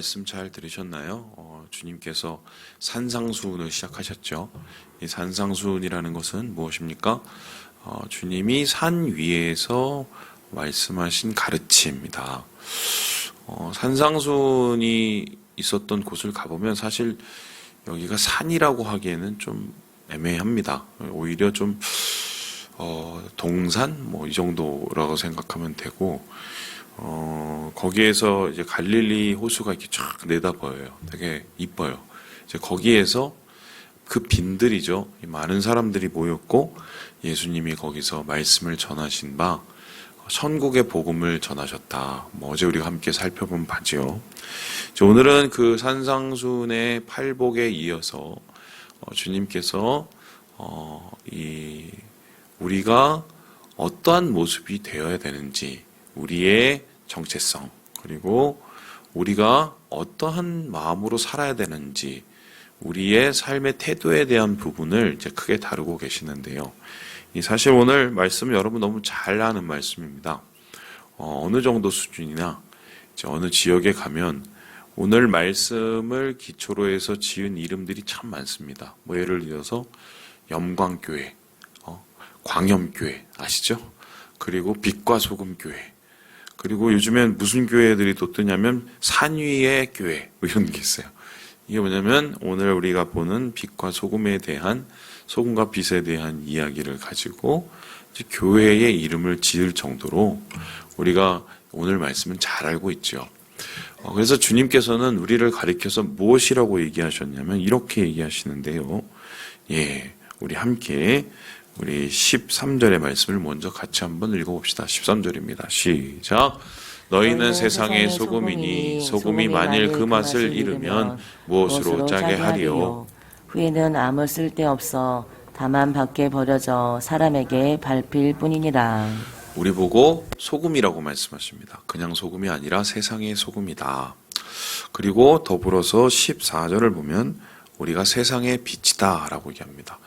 말씀 잘 들으셨나요? 주님께서 산상수훈을 시작하셨죠. 이 산상수훈이라는 것은 무엇입니까? 주님이 산 위에서 말씀하신 가르침입니다. 산상수훈이 있었던 곳을 가보면 사실 여기가 산이라고 하기에는 좀 애매합니다. 오히려 좀 동산 이 정도라고 생각하면 되고, 거기에서 이제 갈릴리 호수가 이렇게 쫙 내다보여요. 되게 이뻐요. 이제 거기에서 그 빈들이죠. 많은 사람들이 모였고 예수님이 거기서 말씀을 전하신 바 천국의 복음을 전하셨다. 어제 우리가 함께 살펴본 바지요. 오늘은 그 산상수훈의 팔복에 이어서 주님께서 우리가 어떠한 모습이 되어야 되는지, 우리의 정체성, 그리고 우리가 어떠한 마음으로 살아야 되는지, 우리의 삶의 태도에 대한 부분을 이제 크게 다루고 계시는데요. 사실 오늘 말씀은 여러분 너무 잘 아는 말씀입니다. 어느 정도 수준이나 이제 어느 지역에 가면 오늘 말씀을 기초로 해서 지은 이름들이 참 많습니다. 예를 들어서 염광교회, 광염교회 아시죠? 그리고 빛과 소금교회, 그리고 요즘엔 무슨 교회들이 또 뜨냐면 산위의 교회 이런 게 있어요. 이게 뭐냐면 오늘 우리가 보는 빛과 소금에 대한, 소금과 빛에 대한 이야기를 가지고 이제 교회의 이름을 지을 정도로 우리가 오늘 말씀은 잘 알고 있죠. 그래서 주님께서는 우리를 가리켜서 무엇이라고 얘기하셨냐면 이렇게 얘기하시는데요. 우리 함께 우리 13절의 말씀을 먼저 같이 한번 읽어봅시다. 13절입니다. 시작. 너희는 세상의 소금이니 소금이 만일 그 맛을 잃으면 무엇으로 짜게 하리요. 후에는 아무 쓸데없어 다만 밖에 버려져 사람에게 밟힐 뿐이니라. 우리 보고 소금이라고 말씀하십니다. 그냥 소금이 아니라 세상의 소금이다. 그리고 더불어서 14절을 보면 우리가 세상의 빛이다 라고 얘기합니다.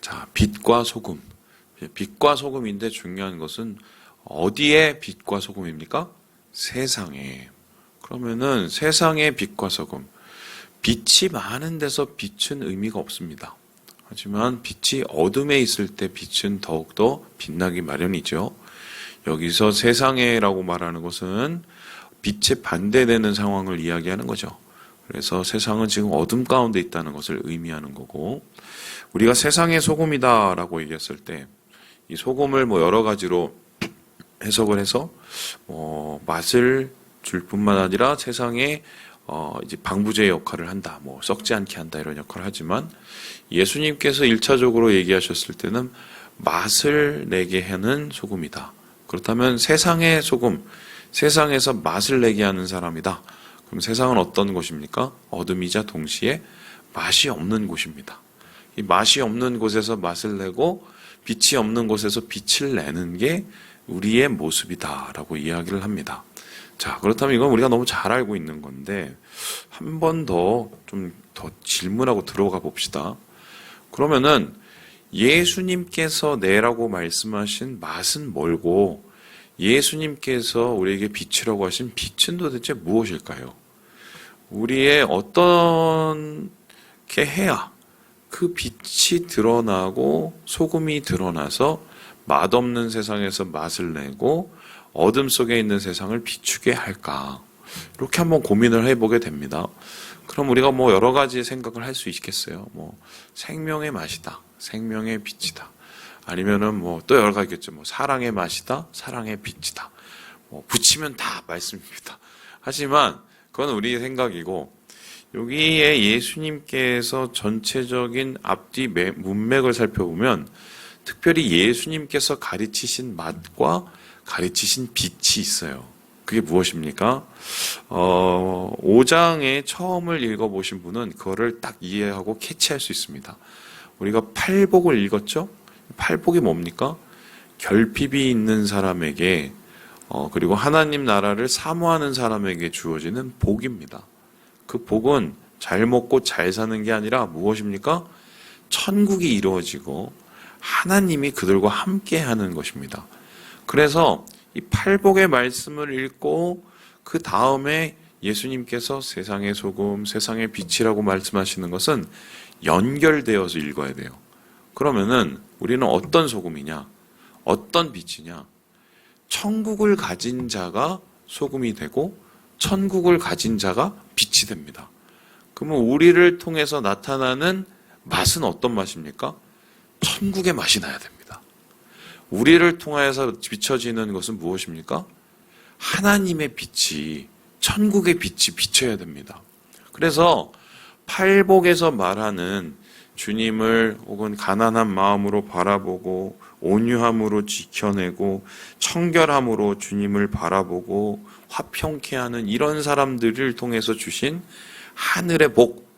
자, 빛과 소금. 빛과 소금인데 중요한 것은 어디에 빛과 소금입니까? 세상에. 그러면은 세상의 빛과 소금. 빛이 많은 데서 빛은 의미가 없습니다. 하지만 빛이 어둠에 있을 때 빛은 더욱더 빛나기 마련이죠. 여기서 세상에라고 말하는 것은 빛에 반대되는 상황을 이야기하는 거죠. 그래서 세상은 지금 어둠 가운데 있다는 것을 의미하는 거고, 우리가 세상의 소금이다라고 얘기했을 때 이 소금을 여러 가지로 해석을 해서 맛을 줄 뿐만 아니라 세상에 이제 방부제 역할을 한다, 썩지 않게 한다 이런 역할을 하지만 예수님께서 1차적으로 얘기하셨을 때는 맛을 내게 하는 소금이다. 그렇다면 세상의 소금, 세상에서 맛을 내게 하는 사람이다. 그럼 세상은 어떤 곳입니까? 어둠이자 동시에 맛이 없는 곳입니다. 이 맛이 없는 곳에서 맛을 내고 빛이 없는 곳에서 빛을 내는 게 우리의 모습이다라고 이야기를 합니다. 자, 그렇다면 이건 우리가 너무 잘 알고 있는 건데 한 번 더 좀 더 질문하고 들어가 봅시다. 그러면은 예수님께서 내라고 말씀하신 맛은 뭘고 예수님께서 우리에게 빛이라고 하신 빛은 도대체 무엇일까요? 우리의 어떻게 해야 그 빛이 드러나고 소금이 드러나서 맛없는 세상에서 맛을 내고 어둠 속에 있는 세상을 비추게 할까? 이렇게 한번 고민을 해보게 됩니다. 그럼 우리가 여러 가지 생각을 할 수 있겠어요. 생명의 맛이다, 생명의 빛이다. 아니면은 또 여러 가지겠죠. 사랑의 맛이다, 사랑의 빛이다. 붙이면 다 말씀입니다. 하지만 그건 우리의 생각이고, 여기에 예수님께서 전체적인 앞뒤 문맥을 살펴보면 특별히 예수님께서 가르치신 맛과 가르치신 빛이 있어요. 그게 무엇입니까? 5장의 처음을 읽어보신 분은 그거를 딱 이해하고 캐치할 수 있습니다. 우리가 팔복을 읽었죠? 팔복이 뭡니까? 결핍이 있는 사람에게 그리고 하나님 나라를 사모하는 사람에게 주어지는 복입니다. 그 복은 잘 먹고 잘 사는 게 아니라 무엇입니까? 천국이 이루어지고 하나님이 그들과 함께 하는 것입니다. 그래서 이 팔복의 말씀을 읽고 그 다음에 예수님께서 세상의 소금, 세상의 빛이라고 말씀하시는 것은 연결되어서 읽어야 돼요. 그러면은 우리는 어떤 소금이냐? 어떤 빛이냐? 천국을 가진 자가 소금이 되고 천국을 가진 자가 빛이 됩니다. 그러면 우리를 통해서 나타나는 맛은 어떤 맛입니까? 천국의 맛이 나야 됩니다. 우리를 통하여서 비춰지는 것은 무엇입니까? 하나님의 빛이, 천국의 빛이 비쳐야 됩니다. 그래서 팔복에서 말하는 주님을 혹은 가난한 마음으로 바라보고 온유함으로 지켜내고 청결함으로 주님을 바라보고 화평케 하는 이런 사람들을 통해서 주신 하늘의 복,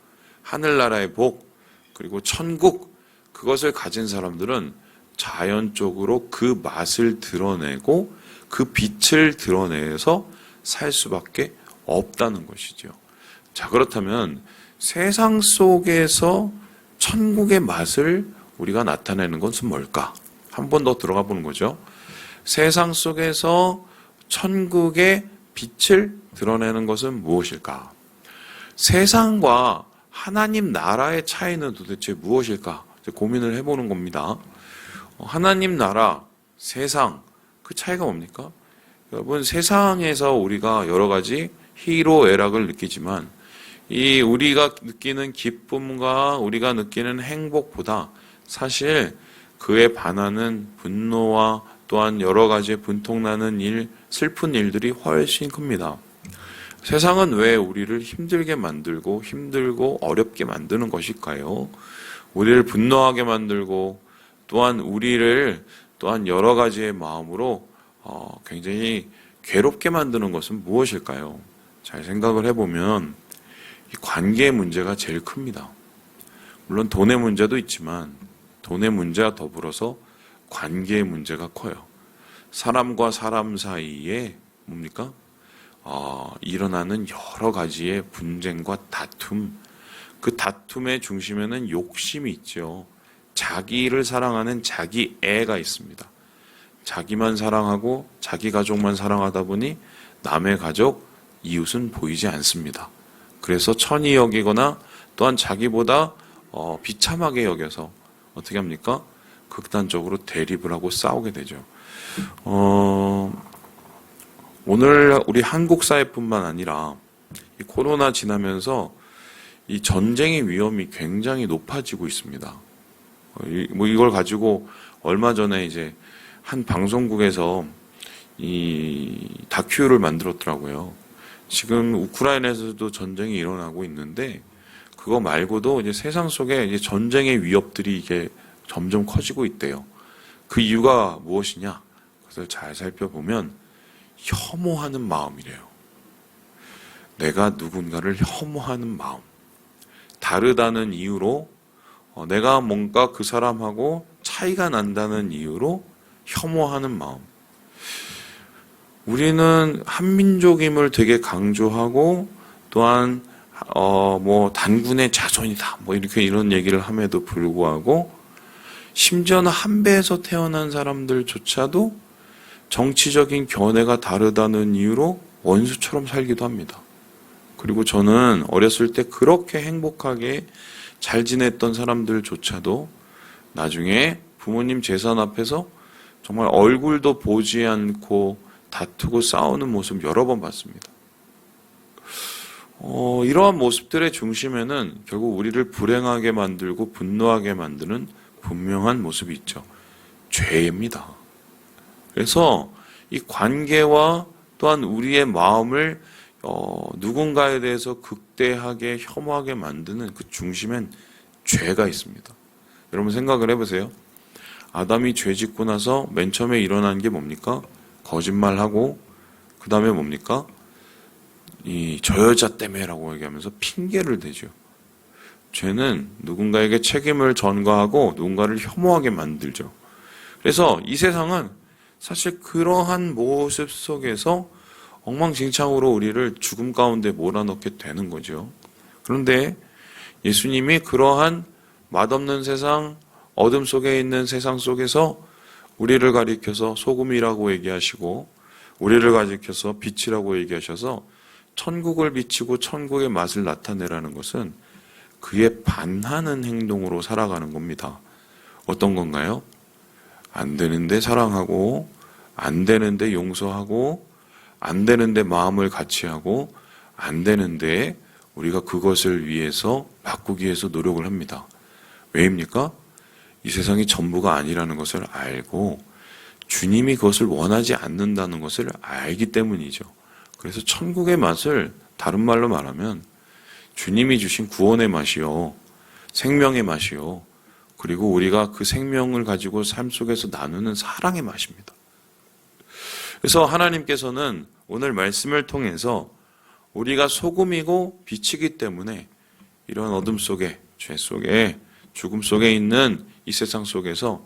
하늘나라의 복, 그리고 천국, 그것을 가진 사람들은 자연적으로 그 맛을 드러내고 그 빛을 드러내서 살 수밖에 없다는 것이죠. 자, 그렇다면 세상 속에서 천국의 맛을 우리가 나타내는 것은 뭘까? 한 번 더 들어가 보는 거죠. 세상 속에서 천국의 빛을 드러내는 것은 무엇일까? 세상과 하나님 나라의 차이는 도대체 무엇일까? 고민을 해보는 겁니다. 하나님 나라, 세상, 그 차이가 뭡니까? 여러분, 세상에서 우리가 여러 가지 희로애락을 느끼지만 이 우리가 느끼는 기쁨과 우리가 느끼는 행복보다 사실 그에 반하는 분노와 또한 여러 가지 분통나는 일, 슬픈 일들이 훨씬 큽니다. 세상은 왜 우리를 힘들게 만들고 힘들고 어렵게 만드는 것일까요? 우리를 분노하게 만들고 또한 우리를 또한 여러 가지의 마음으로 굉장히 괴롭게 만드는 것은 무엇일까요? 잘 생각을 해보면 이 관계의 문제가 제일 큽니다. 물론 돈의 문제도 있지만 돈의 문제와 더불어서 관계의 문제가 커요. 사람과 사람 사이에 뭡니까? 일어나는 여러 가지의 분쟁과 다툼, 그 다툼의 중심에는 욕심이 있죠. 자기를 사랑하는 자기 애가 있습니다. 자기만 사랑하고 자기 가족만 사랑하다 보니 남의 가족, 이웃은 보이지 않습니다. 그래서 천히 여기거나 또한 자기보다 비참하게 여겨서 어떻게 합니까? 극단적으로 대립을 하고 싸우게 되죠. 오늘 우리 한국 사회뿐만 아니라 이 코로나 지나면서 이 전쟁의 위험이 굉장히 높아지고 있습니다. 이걸 가지고 얼마 전에 이제 한 방송국에서 이 다큐를 만들었더라고요. 지금 우크라이나에서도 전쟁이 일어나고 있는데 그거 말고도 이제 세상 속에 이제 전쟁의 위협들이 이게 점점 커지고 있대요. 그 이유가 무엇이냐? 그것을 잘 살펴보면 혐오하는 마음이래요. 내가 누군가를 혐오하는 마음. 다르다는 이유로 내가 뭔가 그 사람하고 차이가 난다는 이유로 혐오하는 마음. 우리는 한민족임을 되게 강조하고 또한 단군의 자손이다 이렇게 이런 얘기를 함에도 불구하고 심지어는 한배에서 태어난 사람들조차도 정치적인 견해가 다르다는 이유로 원수처럼 살기도 합니다. 그리고 저는 어렸을 때 그렇게 행복하게 잘 지냈던 사람들조차도 나중에 부모님 재산 앞에서 정말 얼굴도 보지 않고 다투고 싸우는 모습 여러 번 봤습니다. 이러한 모습들의 중심에는 결국 우리를 불행하게 만들고 분노하게 만드는 분명한 모습이 있죠. 죄입니다. 그래서 이 관계와 또한 우리의 마음을 누군가에 대해서 극대하게 혐오하게 만드는 그 중심엔 죄가 있습니다. 여러분 생각을 해보세요. 아담이 죄 짓고 나서 맨 처음에 일어난 게 뭡니까? 거짓말하고 그 다음에 뭡니까? 저 여자 때문에라고 얘기하면서 핑계를 대죠. 죄는 누군가에게 책임을 전가하고 누군가를 혐오하게 만들죠. 그래서 이 세상은 사실 그러한 모습 속에서 엉망진창으로 우리를 죽음 가운데 몰아넣게 되는 거죠. 그런데 예수님이 그러한 맛없는 세상, 어둠 속에 있는 세상 속에서 우리를 가리켜서 소금이라고 얘기하시고 우리를 가리켜서 빛이라고 얘기하셔서 천국을 비치고 천국의 맛을 나타내라는 것은 그에 반하는 행동으로 살아가는 겁니다. 어떤 건가요? 안 되는데 사랑하고, 안 되는데 용서하고, 안 되는데 마음을 같이 하고, 안 되는데 우리가 그것을 위해서 바꾸기 위해서 노력을 합니다. 왜입니까? 이 세상이 전부가 아니라는 것을 알고 주님이 그것을 원하지 않는다는 것을 알기 때문이죠. 그래서 천국의 맛을 다른 말로 말하면 주님이 주신 구원의 맛이요, 생명의 맛이요, 그리고 우리가 그 생명을 가지고 삶 속에서 나누는 사랑의 맛입니다. 그래서 하나님께서는 오늘 말씀을 통해서 우리가 소금이고 빛이기 때문에 이런 어둠 속에, 죄 속에, 죽음 속에 있는 이 세상 속에서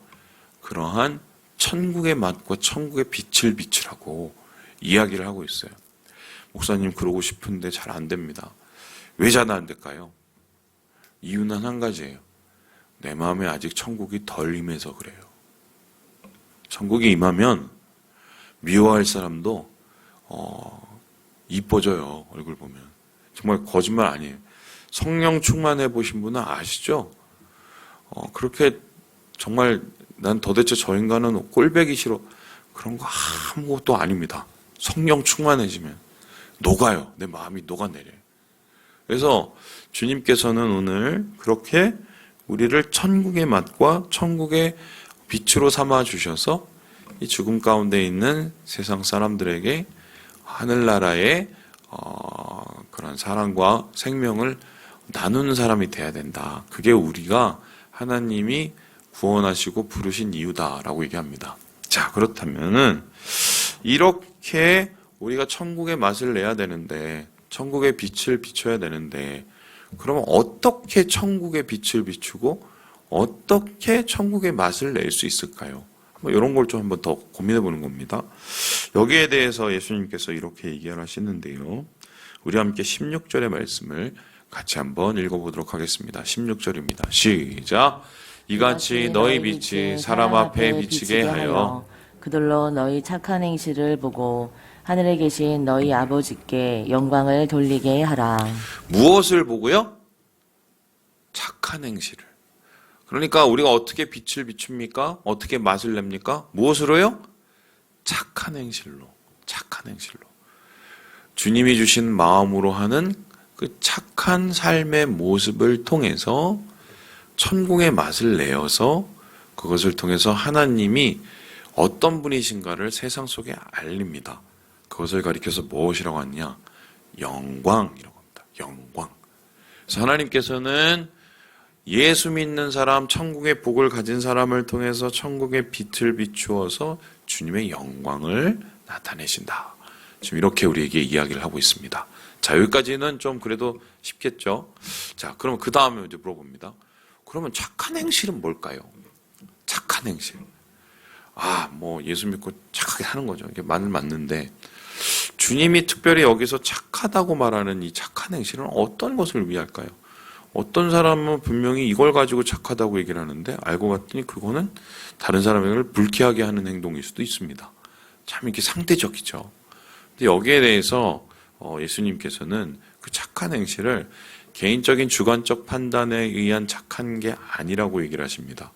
그러한 천국의 맛과 천국의 빛을 비추라고 이야기를 하고 있어요. 목사님 그러고 싶은데 잘 안 됩니다. 왜 잘 안 될까요? 이유는 한 가지예요. 내 마음에 아직 천국이 덜 임해서 그래요. 천국이 임하면 미워할 사람도 이뻐져요. 얼굴 보면. 정말 거짓말 아니에요. 성령 충만해 보신 분은 아시죠? 그렇게 정말 난 도대체 저 인간은 꼴배기 싫어. 그런 거 아무것도 아닙니다. 성령 충만해지면 녹아요. 내 마음이 녹아내려요. 그래서 주님께서는 오늘 그렇게 우리를 천국의 맛과 천국의 빛으로 삼아 주셔서 이 죽음 가운데 있는 세상 사람들에게 하늘나라의 그런 사랑과 생명을 나누는 사람이 돼야 된다. 그게 우리가 하나님이 구원하시고 부르신 이유다라고 얘기합니다. 자, 그렇다면은 이렇게 우리가 천국의 맛을 내야 되는데, 천국의 빛을 비춰야 되는데, 그러면 어떻게 천국의 빛을 비추고 어떻게 천국의 맛을 낼 수 있을까요? 이런 걸 좀 한번 더 고민해 보는 겁니다. 여기에 대해서 예수님께서 이렇게 얘기를 하시는데요. 우리 함께 16절의 말씀을 같이 한번 읽어보도록 하겠습니다. 16절입니다. 시작. 이같이 너희 빛이 사람 앞에 비치게 하여 그들로 너희 착한 행실을 보고 하늘에 계신 너희 아버지께 영광을 돌리게 하라. 무엇을 보고요? 착한 행실을. 그러니까 우리가 어떻게 빛을 비춥니까? 어떻게 맛을 냅니까? 무엇으로요? 착한 행실로. 착한 행실로. 주님이 주신 마음으로 하는 그 착한 삶의 모습을 통해서 천국의 맛을 내어서 그것을 통해서 하나님이 어떤 분이신가를 세상 속에 알립니다. 그것을 가리켜서 무엇이라고 하냐? 영광이라고 합니다. 영광. 그래서 하나님께서는 예수 믿는 사람, 천국의 복을 가진 사람을 통해서 천국의 빛을 비추어서 주님의 영광을 나타내신다. 지금 이렇게 우리에게 이야기를 하고 있습니다. 자, 여기까지는 좀 그래도 쉽겠죠? 자, 그럼 그 다음에 이제 물어봅니다. 그러면 착한 행실은 뭘까요? 착한 행실. 예수 믿고 착하게 하는 거죠. 이게 맞는데, 주님이 특별히 여기서 착하다고 말하는 이 착한 행실은 어떤 것을 위할까요? 어떤 사람은 분명히 이걸 가지고 착하다고 얘기를 하는데, 알고 봤더니 그거는 다른 사람을 불쾌하게 하는 행동일 수도 있습니다. 참 이렇게 상대적이죠. 근데 여기에 대해서 예수님께서는 그 착한 행실을 개인적인 주관적 판단에 의한 착한 게 아니라고 얘기를 하십니다.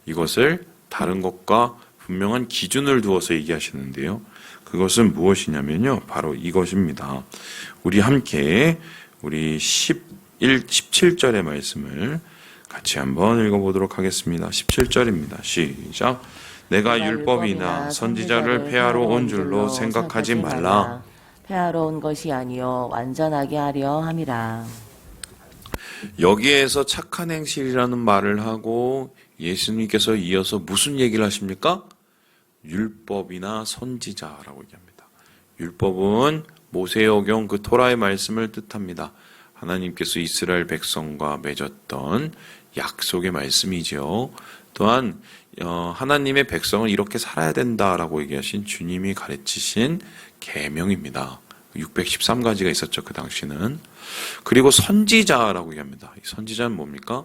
이것을 다른 것과 분명한 기준을 두어서 얘기하시는데요. 그것은 무엇이냐면요. 바로 이것입니다. 우리 함께 우리 17절의 말씀을 같이 한번 읽어보도록 하겠습니다. 17절입니다. 시작. 내가 율법이나 선지자를 폐하러 온 줄로 생각하지 말라. 폐하러 온 것이 아니요 완전하게 하려 함이라. 여기에서 착한 행실이라는 말을 하고 예수님께서 이어서 무슨 얘기를 하십니까? 율법이나 선지자라고 얘기합니다. 율법은 모세오경 그 토라의 말씀을 뜻합니다. 하나님께서 이스라엘 백성과 맺었던 약속의 말씀이죠. 또한 하나님의 백성은 이렇게 살아야 된다라고 얘기하신 주님이 가르치신 계명입니다. 613가지가 있었죠. 그 당시는. 그리고 선지자라고 얘기합니다. 이 선지자는 뭡니까?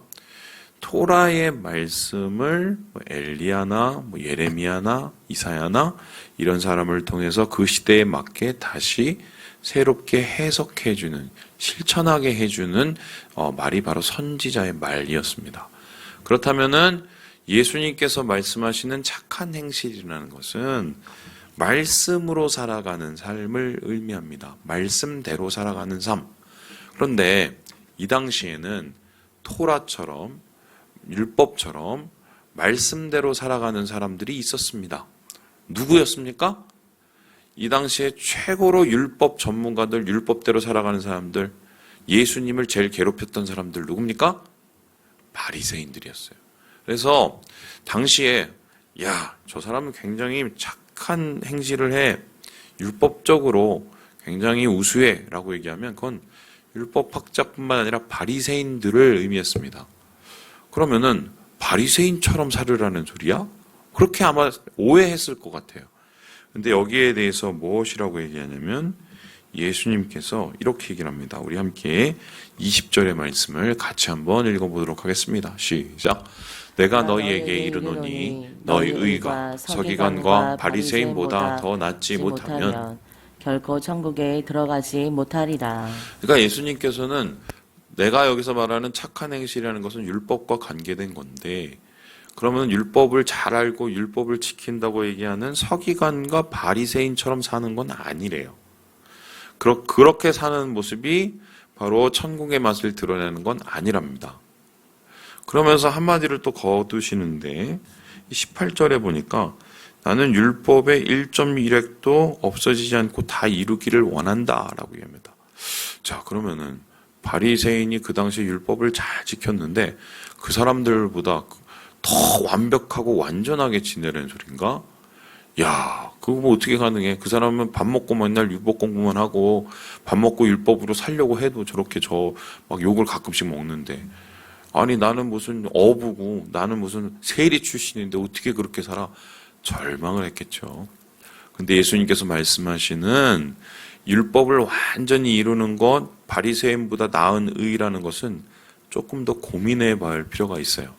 토라의 말씀을 엘리야나 예레미야나 이사야나 이런 사람을 통해서 그 시대에 맞게 다시 새롭게 해석해주는, 실천하게 해주는 말이 바로 선지자의 말이었습니다. 그렇다면은 예수님께서 말씀하시는 착한 행실이라는 것은 말씀으로 살아가는 삶을 의미합니다. 말씀대로 살아가는 삶. 그런데 이 당시에는 토라처럼 율법처럼 말씀대로 살아가는 사람들이 있었습니다. 누구였습니까? 이 당시에 최고로 율법 전문가들, 율법대로 살아가는 사람들, 예수님을 제일 괴롭혔던 사람들 누굽니까? 바리새인들이었어요. 그래서 당시에 야, 저 사람은 굉장히 착한 행실을 해, 율법적으로 굉장히 우수해 라고 얘기하면 그건 율법학자뿐만 아니라 바리새인들을 의미했습니다. 그러면은 바리새인처럼 살으라는 소리야? 그렇게 아마 오해했을 것 같아요. 근데 여기에 대해서 무엇이라고 얘기하냐면 예수님께서 이렇게 얘기를 합니다. 우리 함께 20절의 말씀을 같이 한번 읽어보도록 하겠습니다. 시작. 내가 너희에게 이르노니 너희 의가 서기관과 바리새인보다 더 낫지 못하면 결코 천국에 들어가지 못하리라. 그러니까 예수님께서는 내가 여기서 말하는 착한 행실이라는 것은 율법과 관계된 건데, 그러면 율법을 잘 알고 율법을 지킨다고 얘기하는 서기관과 바리새인처럼 사는 건 아니래요. 그렇게 사는 모습이 바로 천국의 맛을 드러내는 건 아니랍니다. 그러면서 한마디를 또 거두시는데 18절에 보니까 나는 율법의 1.1획도 없어지지 않고 다 이루기를 원한다라고 얘기합니다. 자, 그러면은 바리새인이 그 당시에 율법을 잘 지켰는데 그 사람들보다 더 완벽하고 완전하게 지내라는 소린가? 야, 그거 뭐 어떻게 가능해? 그 사람은 밥 먹고 맨날 율법 공부만 하고 밥 먹고 율법으로 살려고 해도 저렇게 막 욕을 가끔씩 먹는데, 아니 나는 무슨 어부고 나는 무슨 세리 출신인데 어떻게 그렇게 살아? 절망을 했겠죠. 근데 예수님께서 말씀하시는 율법을 완전히 이루는 것, 바리새인보다 나은 의라는 것은 조금 더 고민해 볼 필요가 있어요.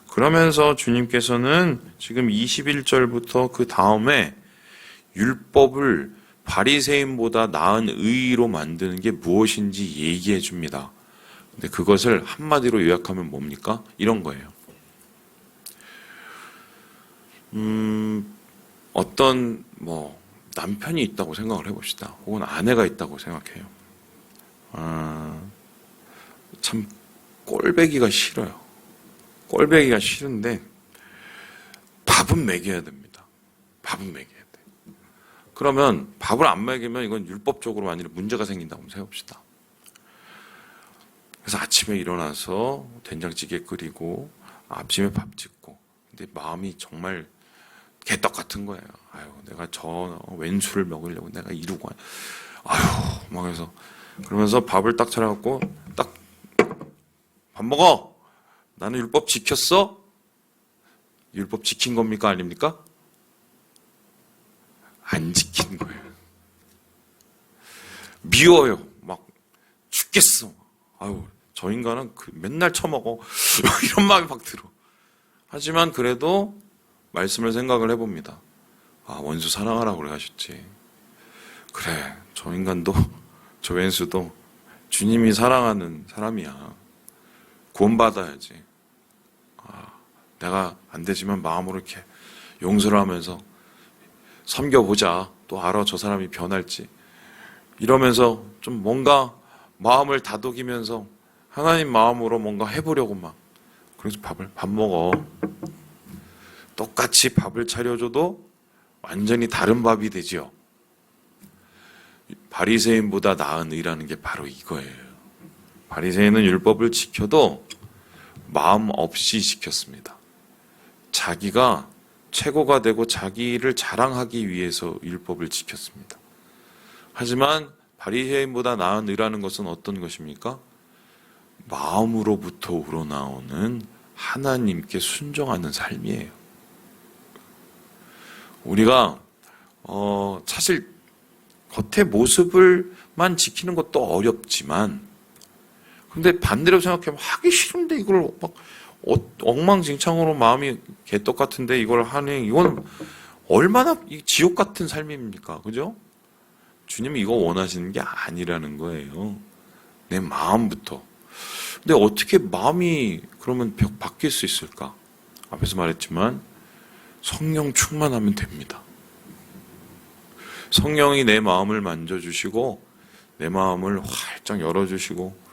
그러면서 주님께서는 지금 21절부터 그 다음에 율법을 바리새인보다 나은 의로 만드는 게 무엇인지 얘기해 줍니다. 근데 그것을 한마디로 요약하면 뭡니까? 이런 거예요. 어떤 남편이 있다고 생각을 해봅시다. 혹은 아내가 있다고 생각해요. 참 꼴배기가 싫어요. 꼴배기가 싫은데 밥은 먹여야 됩니다. 밥은 먹여야 돼. 그러면 밥을 안 먹이면 이건 율법적으로 아니라 문제가 생긴다고 생각합시다. 그래서 아침에 일어나서 된장찌개 끓이고 아침에 밥 짓고, 근데 마음이 정말 개떡 같은 거예요. 아유, 내가 저 왼수를 먹으려고 내가 이러고, 아유, 막 해서 그러면서 밥을 딱 차려갖고 딱 밥 먹어. 나는 율법 지켰어? 율법 지킨 겁니까? 아닙니까? 안 지킨 거예요. 미워요. 막 죽겠어. 아유, 저 인간은 맨날 처먹어. 이런 마음이 막 들어. 하지만 그래도 말씀을 생각을 해봅니다. 아, 원수 사랑하라고 그래 하셨지. 그래, 저 인간도, 저 왼수도 주님이 사랑하는 사람이야. 구원받아야지. 내가 안 되지만 마음으로 이렇게 용서를 하면서 섬겨보자. 또 알아, 저 사람이 변할지. 이러면서 좀 뭔가 마음을 다독이면서 하나님 마음으로 뭔가 해보려고 막. 그래서 밥 먹어. 똑같이 밥을 차려줘도 완전히 다른 밥이 되지요. 바리새인보다 나은 의라는 게 바로 이거예요. 바리새인은 율법을 지켜도 마음 없이 지켰습니다. 자기가 최고가 되고 자기를 자랑하기 위해서 율법을 지켰습니다. 하지만 바리새인보다 나은 의라는 것은 어떤 것입니까? 마음으로부터 우러나오는 하나님께 순종하는 삶이에요. 우리가 사실 겉의 모습을만 지키는 것도 어렵지만, 근데 반대로 생각하면 하기 싫은데 이걸 막 엉망진창으로 마음이 개떡 같은데 이걸 하는 이건 얼마나 지옥 같은 삶입니까? 그죠? 주님이 이거 원하시는 게 아니라는 거예요. 내 마음부터. 근데 어떻게 마음이 그러면 바뀔 수 있을까? 앞에서 말했지만 성령 충만하면 됩니다. 성령이 내 마음을 만져주시고 내 마음을 활짝 열어주시고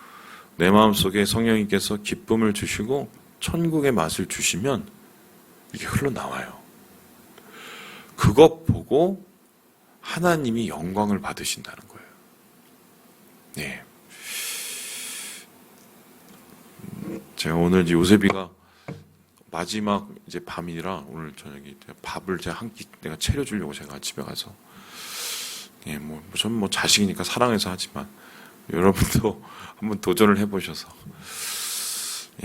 내 마음속에 성령님께서 기쁨을 주시고 천국의 맛을 주시면 이게 흘러나와요. 그것 보고 하나님이 영광을 받으신다는 거예요. 네. 제가 오늘 요셉이가 마지막 이제 밤이라 오늘 저녁에 밥을 제가 한 끼 내가 차려주려고 제가 집에 가서 예, 전 자식이니까 사랑해서 하지만 여러분도 한번 도전을 해보셔서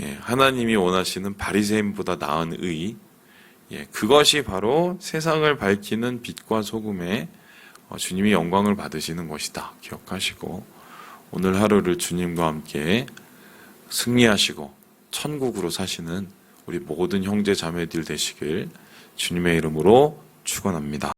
예, 하나님이 원하시는 바리새인보다 나은 의, 예, 그것이 바로 세상을 밝히는 빛과 소금에 주님이 영광을 받으시는 것이다. 기억하시고 오늘 하루를 주님과 함께 승리하시고 천국으로 사시는 우리 모든 형제 자매들 되시길 주님의 이름으로 축원합니다.